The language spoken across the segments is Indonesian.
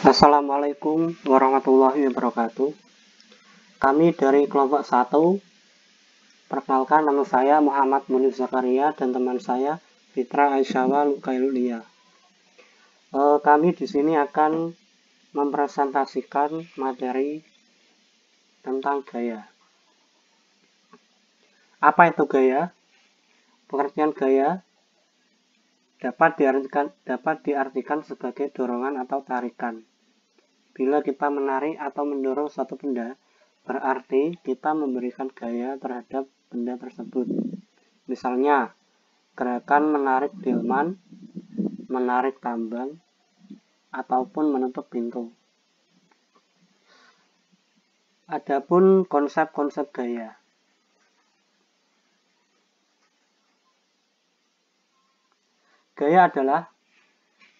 Assalamualaikum warahmatullahi wabarakatuh. Kami dari kelompok 1. Perkenalkan, nama saya Muhammad Munif Zakaria dan teman saya Fitra Aisyah Lukailulia. Kami di sini akan mempresentasikan materi tentang gaya. Apa itu gaya? Pengertian gaya dapat diartikan sebagai dorongan atau tarikan. Bila kita menarik atau mendorong suatu benda, berarti kita memberikan gaya terhadap benda tersebut. Misalnya, gerakan menarik delman, menarik tambang, ataupun menutup pintu. Adapun konsep-konsep gaya. Gaya adalah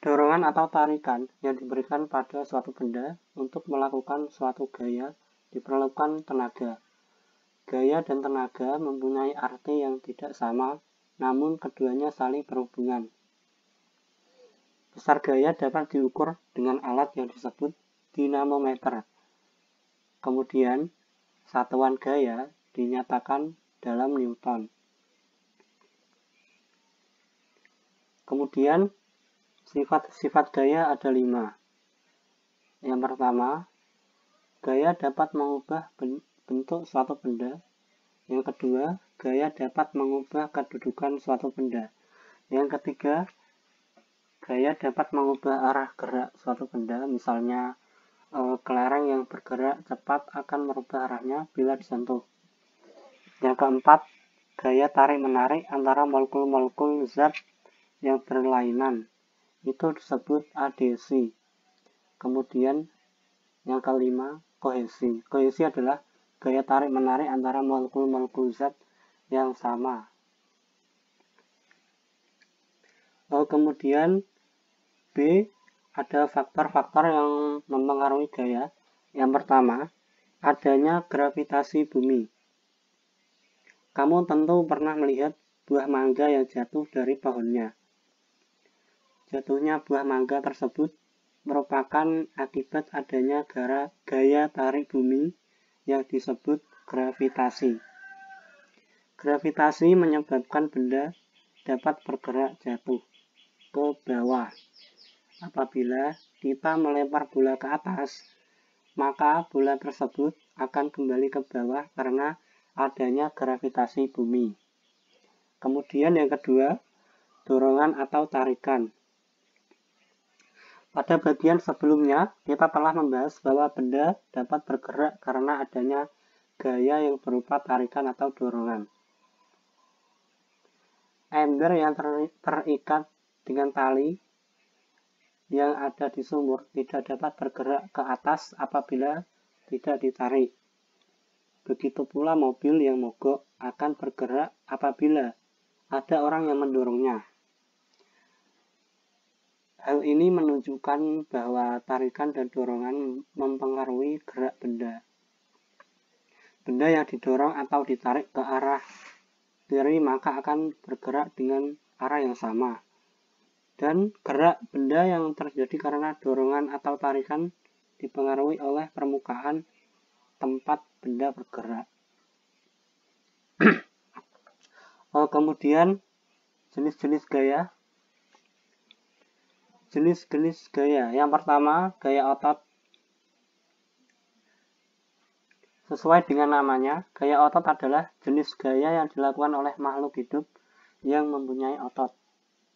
dorongan atau tarikan yang diberikan pada suatu benda. Untuk melakukan suatu gaya diperlukan tenaga. Gaya dan tenaga mempunyai arti yang tidak sama, namun keduanya saling berhubungan. Besar gaya dapat diukur dengan alat yang disebut dinamometer. Kemudian, satuan gaya dinyatakan dalam Newton. Kemudian, sifat gaya ada 5. Yang pertama, gaya dapat mengubah bentuk suatu benda. Yang kedua, gaya dapat mengubah kedudukan suatu benda. Yang ketiga, gaya dapat mengubah arah gerak suatu benda. Misalnya, kelereng yang bergerak cepat akan merubah arahnya bila disentuh. Yang keempat, gaya tarik-menarik antara molekul-molekul zat yang berlainan. Itu disebut adhesi. Kemudian, yang kelima, kohesi. Kohesi adalah gaya tarik-menarik antara molekul-molekul zat yang sama. Kemudian, B, ada faktor-faktor yang mempengaruhi gaya. Yang pertama, adanya gravitasi bumi. Kamu tentu pernah melihat buah mangga yang jatuh dari pohonnya. Jatuhnya buah mangga tersebut merupakan akibat adanya gaya tarik bumi yang disebut gravitasi. Gravitasi menyebabkan benda dapat bergerak jatuh ke bawah. Apabila kita melempar bola ke atas, maka bola tersebut akan kembali ke bawah karena adanya gravitasi bumi. Kemudian yang kedua, dorongan atau tarikan. Pada bagian sebelumnya, kita telah membahas bahwa benda dapat bergerak karena adanya gaya yang berupa tarikan atau dorongan. Ember yang terikat dengan tali yang ada di sumur tidak dapat bergerak ke atas apabila tidak ditarik. Begitu pula mobil yang mogok akan bergerak apabila ada orang yang mendorongnya. Hal ini menunjukkan bahwa tarikan dan dorongan mempengaruhi gerak benda. Benda yang didorong atau ditarik ke arah kiri maka akan bergerak dengan arah yang sama. Dan gerak benda yang terjadi karena dorongan atau tarikan dipengaruhi oleh permukaan tempat benda bergerak. Kemudian jenis-jenis gaya. Jenis-jenis gaya. Yang pertama, gaya otot. Sesuai dengan namanya, gaya otot adalah jenis gaya yang dilakukan oleh makhluk hidup yang mempunyai otot.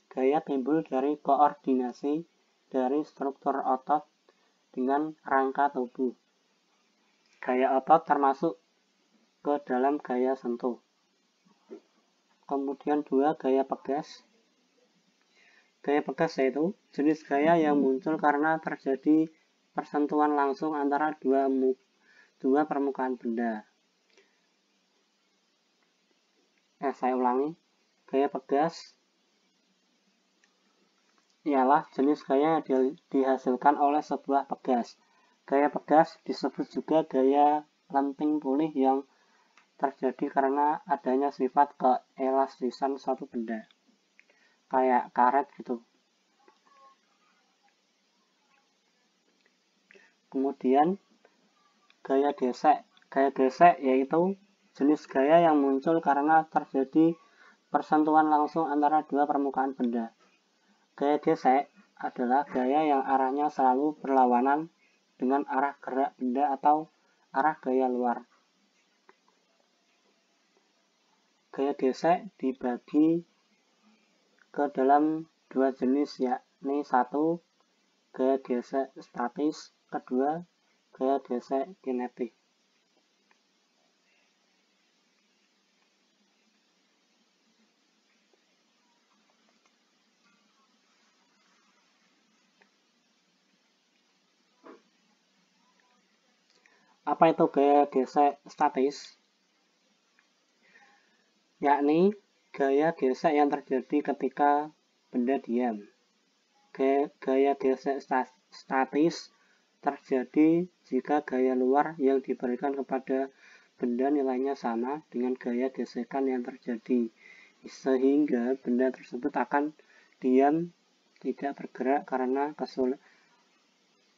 Gaya timbul dari koordinasi dari struktur otot dengan rangka tubuh. Gaya otot termasuk ke dalam gaya sentuh. Kemudian 2, gaya pegas. Gaya pegas yaitu jenis gaya yang muncul karena terjadi persentuhan langsung antara dua permukaan benda. Saya ulangi. Gaya pegas ialah jenis gaya yang dihasilkan oleh sebuah pegas. Gaya pegas disebut juga gaya lenting pulih yang terjadi karena adanya sifat keelastisan suatu benda. Kayak karet gitu. Kemudian gaya gesek. Gaya gesek yaitu jenis gaya yang muncul karena terjadi persentuhan langsung antara dua permukaan benda. Gaya gesek adalah gaya yang arahnya selalu berlawanan dengan arah gerak benda atau arah gaya luar. Gaya gesek dibagi ke dalam dua jenis, yakni satu, gaya gesek statis, kedua, gaya gesek kinetik. Apa itu gaya gesek statis? Yakni gaya gesek yang terjadi ketika benda diam. Gaya gesek statis terjadi jika gaya luar yang diberikan kepada benda nilainya sama dengan gaya gesekan yang terjadi, sehingga benda tersebut akan diam, tidak bergerak karena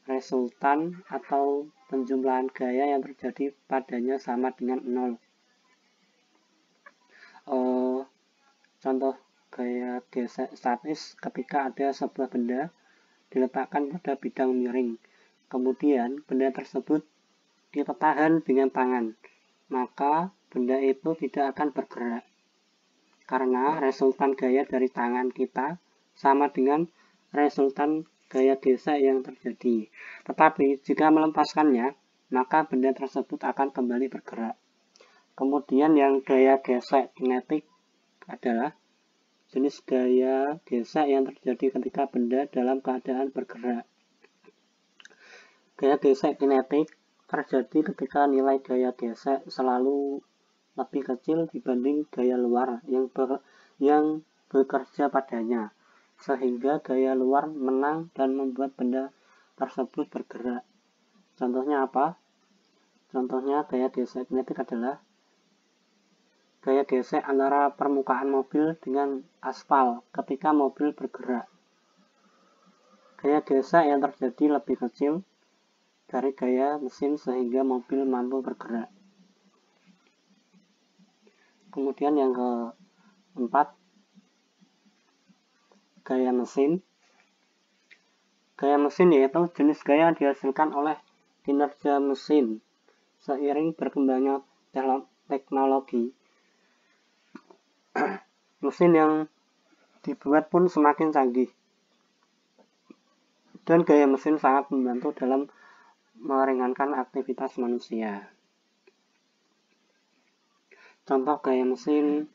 resultan atau penjumlahan gaya yang terjadi padanya sama dengan 0. Contoh gaya gesek statis ketika ada sebuah benda diletakkan pada bidang miring, kemudian benda tersebut ditahan dengan tangan, maka benda itu tidak akan bergerak karena resultan gaya dari tangan kita sama dengan resultan gaya gesek yang terjadi. Tetapi jika melepaskannya, maka benda tersebut akan kembali bergerak. Kemudian yang gaya gesek kinetik adalah jenis gaya gesek yang terjadi ketika benda dalam keadaan bergerak. Gaya gesek kinetik terjadi ketika nilai gaya gesek selalu lebih kecil dibanding gaya luar yang bekerja padanya, sehingga gaya luar menang dan membuat benda tersebut bergerak. Contohnya apa? Contohnya gaya gesek kinetik adalah gaya gesek antara permukaan mobil dengan aspal ketika mobil bergerak. Gaya gesek yang terjadi lebih kecil dari gaya mesin sehingga mobil mampu bergerak. Kemudian yang keempat, gaya mesin. Gaya mesin yaitu jenis gaya yang dihasilkan oleh kinerja mesin seiring berkembangnya teknologi. Mesin yang dibuat pun semakin canggih, dan gaya mesin sangat membantu dalam meringankan aktivitas manusia. Contoh gaya mesin,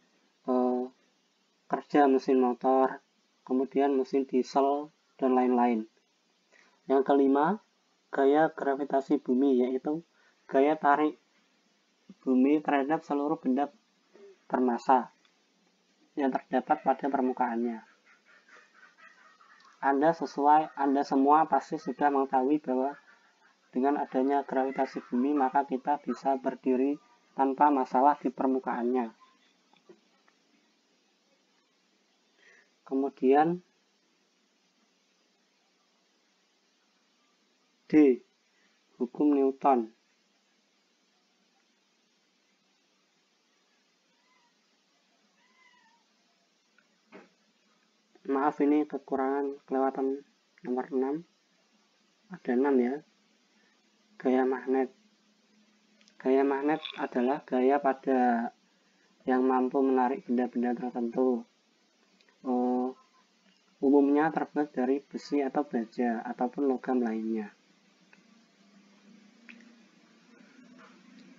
kerja mesin motor, kemudian mesin diesel, dan lain-lain. Yang kelima, gaya gravitasi bumi, yaitu gaya tarik bumi terhadap seluruh benda bermassa yang terdapat pada permukaannya. Anda semua pasti sudah mengetahui bahwa dengan adanya gravitasi bumi maka kita bisa berdiri tanpa masalah di permukaannya. Kemudian D. Hukum Newton. Maaf, ini kekurangan, kelewatan nomor 6. Ada 6 ya. Gaya magnet. Gaya magnet adalah gaya pada yang mampu menarik benda-benda tertentu. Umumnya terbuat dari besi atau baja ataupun logam lainnya.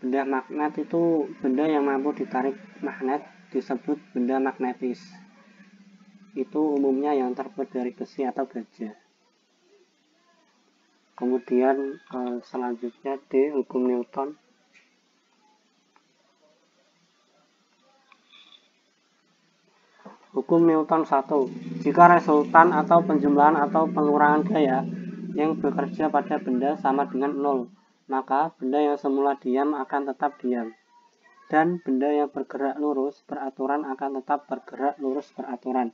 Benda magnet itu benda yang mampu ditarik magnet disebut benda magnetis. Itu umumnya yang terbuat dari besi atau baja. Kemudian selanjutnya D. Hukum Newton. Hukum Newton 1. Jika resultan atau penjumlahan atau pengurangan gaya yang bekerja pada benda sama dengan 0, maka benda yang semula diam akan tetap diam, dan benda yang bergerak lurus beraturan akan tetap bergerak lurus beraturan.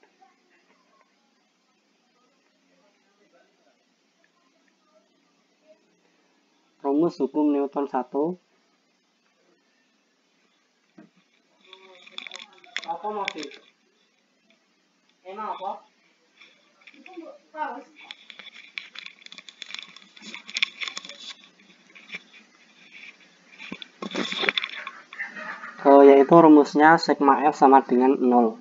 rumus hukum Newton 1. Apa mau sih? Emang apa? Yaitu rumusnya sigma F sama dengan 0.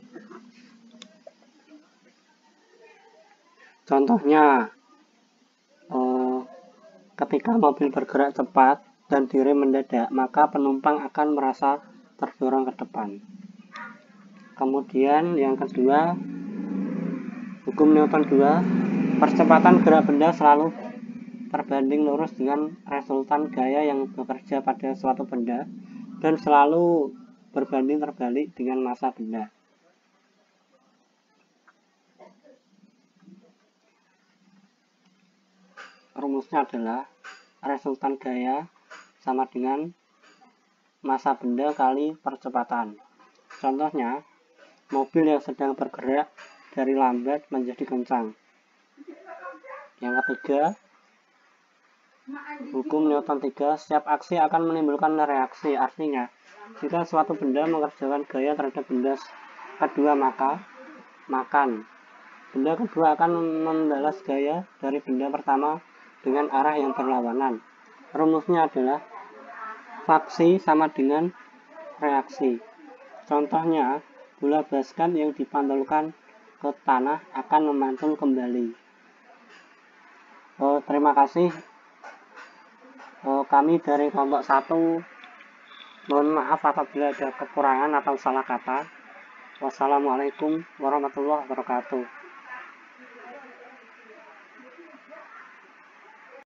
Contohnya, ketika mobil bergerak cepat dan direm mendadak, maka penumpang akan merasa terdorong ke depan. Kemudian yang kedua, hukum Newton 2, percepatan gerak benda selalu berbanding lurus dengan resultan gaya yang bekerja pada suatu benda dan selalu berbanding terbalik dengan massa benda. Rumusnya adalah resultan gaya sama dengan massa benda kali percepatan. Contohnya, mobil yang sedang bergerak dari lambat menjadi kencang. Yang ketiga, hukum Newton 3, setiap aksi akan menimbulkan reaksi. Artinya, jika suatu benda mengerjakan gaya terhadap benda kedua, maka benda kedua akan membalas gaya dari benda pertama dengan arah yang berlawanan. Rumusnya adalah faksi sama dengan reaksi. Contohnya, bola basket yang dipantulkan ke tanah akan memantul kembali. Terima kasih. Kami dari kelompok 1 mohon maaf apabila ada kekurangan atau salah kata. Wassalamualaikum warahmatullahi wabarakatuh.